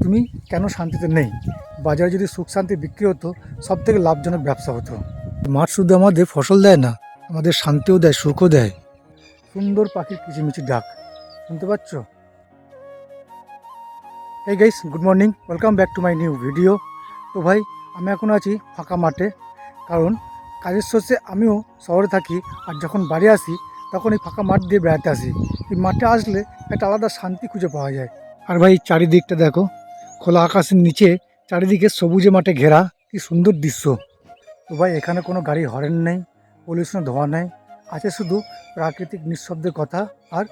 তুমি কেন শান্তিতে নেই? বাজারে যদি সুখ শান্তি বিক্রি হতো, সব থেকে লাভজনক ব্যবসা হতো। মাঠ শুধু আমাদের ফসল দেয় না, আমাদের শান্তিও দেয়, সুখও দেয়। সুন্দর পাখির কিচিমিচি ডাক শুনতে পাচ্ছ? এই guys, good morning, welcome back to my new video. তো ভাই, আমি এখন আছি ফাঁকা মাঠে, কারণ কাজের শেষে আমিও শহরে থাকি, আর যখন বাড়ি আসি তখন এই ফাঁকা মাঠ দিয়ে বেড়াতে আসি। এই মাঠে আসলে একটা আলাদা শান্তি খুঁজে পাওয়া যায়। আর ভাই, চারিদিকটা দেখো, খোলা আকাশের নিচে চারিদিকে সবুজে মাঠে ঘেরা, কি সুন্দর দৃশ্য। তো ভাই, এখানে কোনো গাড়ি হরেন নেই, পলিউশন ধোঁয়া নেই, আছে শুধু প্রাকৃতিক নিঃশব্দের কথা আর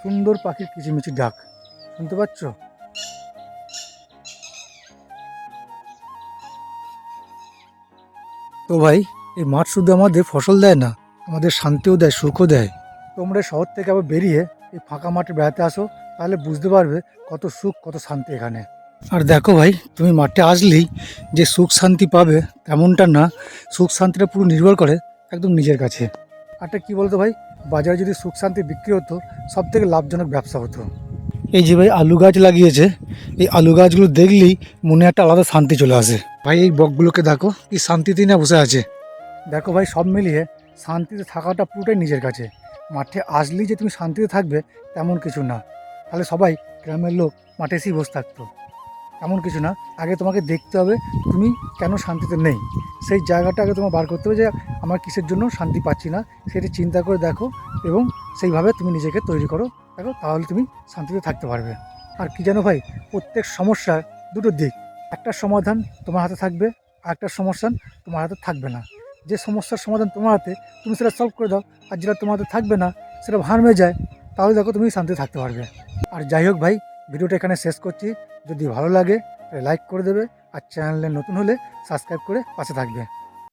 সুন্দর পাখির কিচিমিচি ডাক শুনতে পাচ্ছ? তো ভাই, এই মাঠ শুধু আমাদের ফসল দেয় না, আমাদের শান্তিও দেয়, সুখও দেয়। তোমরা শহর থেকে আবার বেরিয়ে এই ফাঁকা মাঠে বেড়াতে আসো, তাহলে বুঝতে পারবে কত সুখ, কত শান্তি এখানে। আর দেখো ভাই, তুমি মাঠে আসলেই যে সুখ শান্তি পাবে তেমনটা না, সুখ শান্তিটা পুরো নির্ভর করে একদম নিজের কাছে। আরটা কি বলতো ভাই, বাজারে যদি সুখ শান্তি বিক্রি হতো, সব থেকে লাভজনক ব্যবসা হতো। এই যে ভাই আলু গাছ লাগিয়েছে, এই আলু গাছগুলো দেখলেই মনে একটা আলাদা শান্তি চলে আসে। ভাই, এই বকগুলোকে দেখো, কি শান্তিতেই না বসে আছে। দেখো ভাই, সব মিলিয়ে শান্তিতে থাকাটা পুরোটাই নিজের কাছে। মাঠে আসলেই যে তুমি শান্তিতে থাকবে তেমন কিছু না, তাহলে সবাই গ্রামের লোক মাঠে এসেই বসে থাকতো। এমন কিছু না, আগে তোমাকে দেখতে হবে তুমি কেন শান্তিতে নেই। সেই জায়গাটা আগে তোমার বার করতে হবে যে আমার কিসের জন্য শান্তি পাচ্ছি না, সেটি চিন্তা করে দেখো এবং সেইভাবে তুমি নিজেকে তৈরি করো, দেখো তাহলে তুমি শান্তিতে থাকতে পারবে। আর কি জানো ভাই, প্রত্যেক সমস্যার দুটো দিক, একটা সমাধান তোমার হাতে থাকবে, আর একটা সমস্যা তোমার হাতে থাকবে না। যে সমস্যার সমাধান তোমার হাতে, তুমি সেটা সলভ করে দাও, আর যেটা তোমার হাতে থাকবে না, সেটা ভার হয়ে যায়, তাহলে দেখো তুমি শান্তিতে থাকতে পারবে। আর যাই হোক ভাই, ভিডিওটা এখানে শেষ করছি। যদি ভালো লাগে তাহলে লাইক করে দেবে, আর চ্যানেলে নতুন হলে সাবস্ক্রাইব করে পাশে থাকবে।